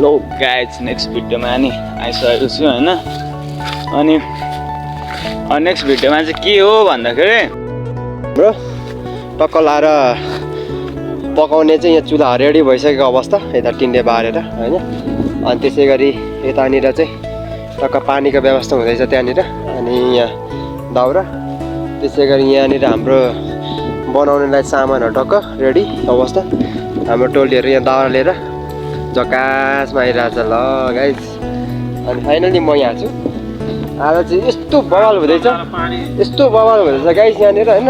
लो guys next भिडियोमा नि आइसकेको छु होइन। अनि नेक्स्ट भिडियोमा चाहिँ के हो भन्दाखेरि ब्रो टक्क लाएर पकाउने चाहिँ यहाँ चुल्हा रेडी भइसकेको अवस्था, यता टिन्डे बारेर होइन। अनि त्यसै गरी यतानिर चाहिँ टक्क पानीको व्यवस्था हुँदैछ त्यहाँनिर। अनि यहाँ दाउरा, त्यसै गरी यहाँनिर हाम्रो बनाउनेलाई सामानहरू टक्क रेडी अवस्था। हाम्रो टोलीहरू यहाँ दाउरा लिएर जकासमा आइरहेछ ल गाइज। अनि फाइनली म यहाँ छु। आज चाहिँ यस्तो बवाल हुँदैछ, यस्तो बवाल हुँदैछ गाइज यहाँनिर होइन।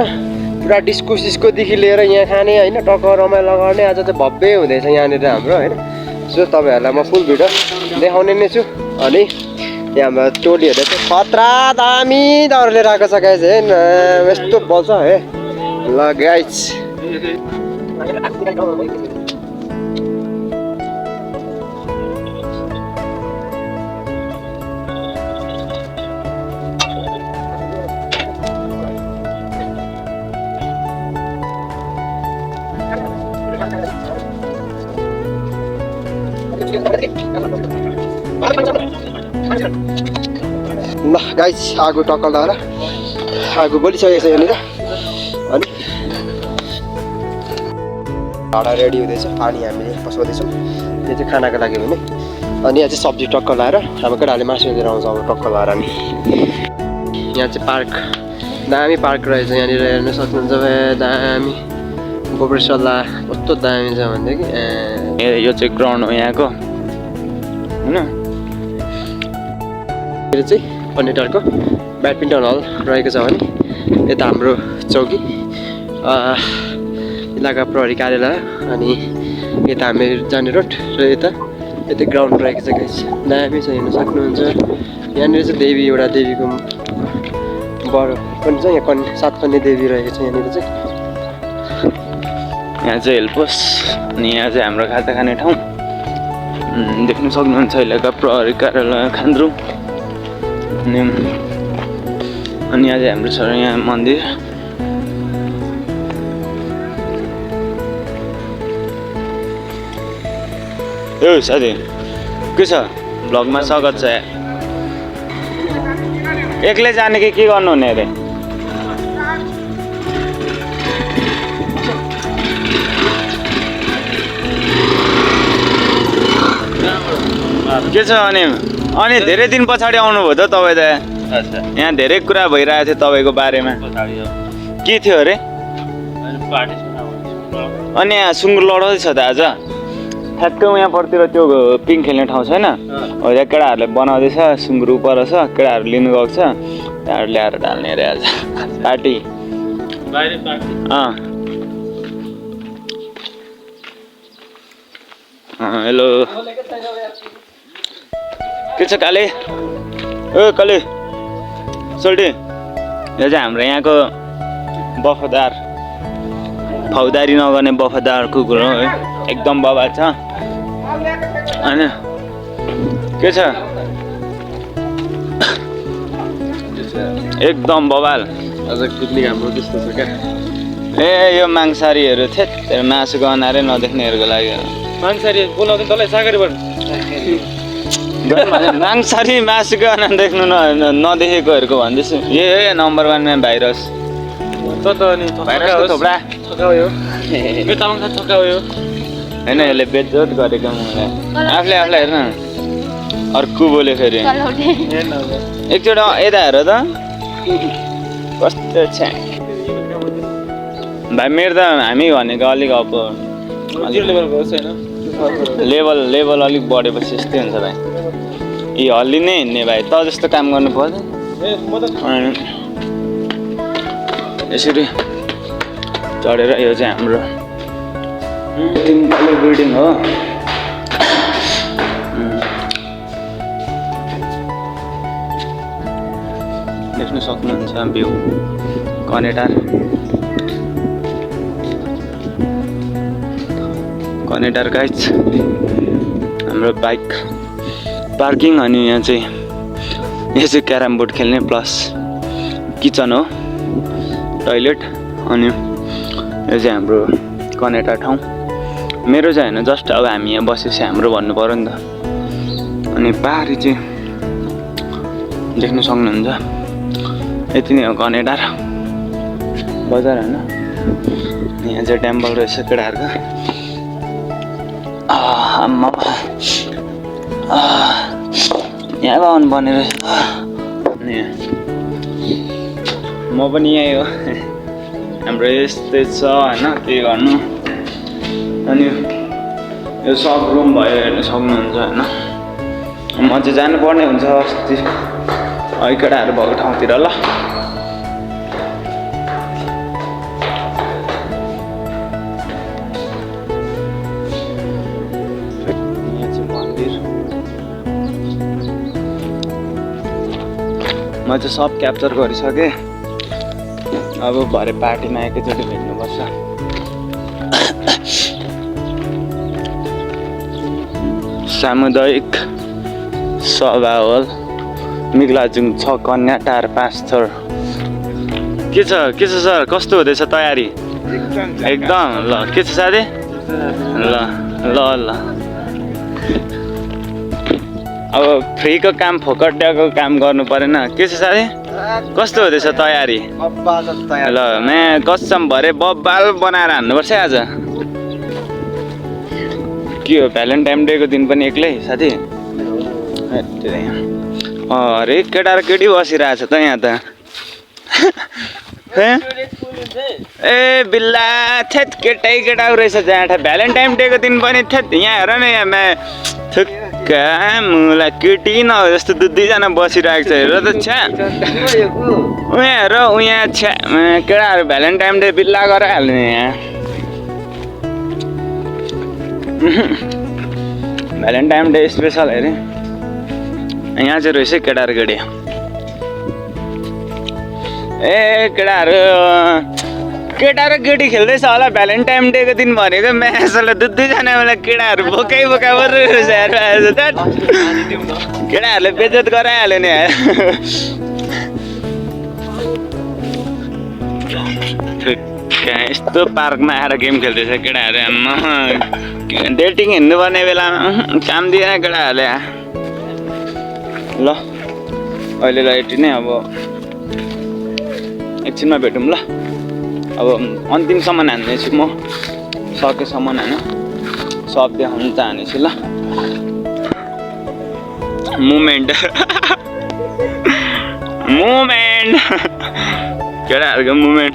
पुरा डिस्को सिस्कोदेखि लिएर यहाँ खाने होइन, टक्क रमाइलो गर्ने आज चाहिँ भव्य हुँदैछ यहाँनिर हाम्रो होइन। सो तपाईँहरूलाई म फुल भिडियो देखाउने नै छु। अनि यहाँ हाम्रो टोलीहरूले चाहिँ खतरा दामी दाउरा लिएर आएको छ गाइज होइन। यस्तो बल्छ है ल गाइज। ल गाइस आगो टक्क लाएर आगो बलिसकेको छ यहाँनिर। अनि भाडा रेडी हुँदैछ, पानी हामीले पस्काउँदैछौँ, यो चाहिँ खानाको लागि भने। अनि यहाँ चाहिँ सब्जी टक्क लाएर हाम्रो केटाहरूले मासु लिएर आउँछ अब टक्क लाएर। अनि यहाँ चाहिँ पार्क, दामी पार्क रहेछ यहाँनिर, हेर्न सक्नुहुन्छ दामी गोबर सल्लाह कस्तो दामी छ भनेदेखि। यो चाहिँ ग्राउन्ड हो यहाँको होइन। यो चाहिँ पनेटारको ब्याडमिन्टन हल रहेको छ भने यता हाम्रो चौकी इलाका प्रहरी कार्यालय। अनि यता हामी जाने रोड र यता ग्राउन्ड रहेको छ गाइस, दामी छ हेर्न सक्नुहुन्छ। यहाँनिर चाहिँ देवी, एउटा देवीको बडो पनि छ, यहाँ सात कन्या देवी रहेको छ यहाँनिर चाहिँ। यहाँ चाहिँ हेल्पोस, अनि यहाँ चाहिँ हाम्रो खाता खाने ठाउँ देख्न सक्नुहुन्छ। इलाका प्रहरी कार्यालय खान्द्रुङ। अनि यहाँ चाहिँ हाम्रो छ यहाँ मन्दिर। ए साथी के छ, भ्लगमा स्वागत छ। एक्लै जाने कि के गर्नु हुने अरे? के छ अनि धेरै दिन पछाडि आउनुभयो त तपाईँ त। यहाँ धेरै कुरा भइरहेको थियो तपाईँको बारेमा। के थियो अरे? अनि यहाँ सुँगुर लडाउँदैछ त आज ठ्याक्कै यहाँ परतिर त्यो पिङ खेल्ने ठाउँ छैन, हो त्यहाँ केटाहरूले बनाउँदैछ। सुँगुर उपर छ, केटाहरू लिनु गएको छ, त्यहाँबाट ल्याएर डाल्ने अरे आज पार्टी। हेलो के छ काले? ओ काले सोल्टी, यो चाहिँ हाम्रो यहाँको वफादार, फौदारी नगर्ने वफादार कुकुर हो है, एकदम बवाल छ। अनि के छ? एकदम बवाल। आज पिकनिक हाम्रो त्यस्तो छ क्या। ए यो मांसाहारीहरू थिए, मासुको अनारै नदेख्नेहरूको लागि। मांसाहारी बोलाउँदैन तँलाई सागरीबाट मांसाहारी मासुको अनार देख्नु नदेखेकोहरूको भन्दैछु। ए नम्बर 1 मा भाइरस भाइरसको थोप्रा होइन, यसले बेइज्जत गरेको मलाई। आफूले हेर्न अर्को बोल्यो फेरि। एकचोटि यता हेर त कस्तो छ भाइ। मेरो त हामी भनेको अलिक अब लेभल अलिक बढेपछि यस्तै हुन्छ भाइ। यी हल्ली नै हिँड्ने भाइ, त जस्तो काम गर्नु पर्दैन। यसरी चढेर यो चाहिँ हाम्रो 3 तले बिल्डिङ हो। देख्न सक्नुहुन्छ भ्यू कनेटार गाइज हाम्रो बाइक पार्किङ। अनि यहाँ चाहिँ क्यारम बोर्ड खेल्ने प्लस किचन हो, टोइलेट। अनि यो चाहिँ हाम्रो कनेटा ठाउँ मेरो चाहिँ होइन, जस्ट अब हामी यहाँ बसेपछि हाम्रो भन्नु पर्यो नि त। अनि पहाडी चाहिँ देख्न सक्नुहुन्छ। यति नै हो घनेडार बजार होइन। यहाँ चाहिँ टेम्पल रहेछ केटाहरूको। आम्मा यहाँ भवन बनेर अनि म पनि यहीँ हो। हाम्रो यस्तै छ होइन, के गर्नु। अनि यो सब रुम भयो हेर्न सक्नुहुन्छ होइन। म चाहिँ जानुपर्ने हुन्छ अस्ति केटाहरू भएको ठाउँतिर ल। म चाहिँ सब क्याप्चर गरिसकेँ। अब भरे पार्टीमा एकैचोटि भेट्नुपर्छ। सामुदायिक सभा हल मिग्लाजुङ 6 कन्या टार 5 थर। के छ सर, कस्तो हुँदैछ तयारी? एकदम ल। के छ साथी? ल ल ल। अब फ्रीको काम फोकटियाको काम गर्नु परेन। के छ साथी, कस्तो हुँदैछ तयारी? ल मैं कसम भरे बब्बाल बनाएर हान्नुपर्छ आज। के हो भ्यालेन्टाइन डेको दिन पनि एक्लै साथी? अरे केटा र केटी बसिरहेछ त यहाँ त। ए बिल्ला थेत केटै केटा रहेछ जहाँ। भ्यालेन्टाइन डेको दिन पनि थेत यहाँ हेर न, यहाँ थुक्का मुला केटी न जस्तो दुईजना बसिरहेको छ हेर त। छ्या उहाँ हेर उहाँ छ्या केटाहरू भ्यालेन्टाइन डे बिल्ला गराइहाल्ने यहाँ। भ्यालेन्टाइन डे स्पेसल अरे यहाँ चाहिँ रहेछ केटा र केटी। ए केटाहरू केटा र केटी खेल्दैछ होला भ्यालेन्टाइन डेको दिन भनेको म्याचलाई दुईजना बेला केटाहरू बोकाइ रहेछ केटाहरूले बेइज्जत गराइहाल्यो नि। यस्तो पार्कमा आएर गेम खेल्दैछ केटाहरू। आम्मा डेटिङ हिँड्नुपर्ने बेलामा काम दिएन केटाहरूले। ल अहिलेलाई यति नै। अब एकछिनमा भेटौँ ल। अब अन्तिमसम्म हान्नेछु म, सकेसम्म होइन सब देखाउनु चाहनेछु ल। मुमेन्ट केटाहरूको मुमेन्ट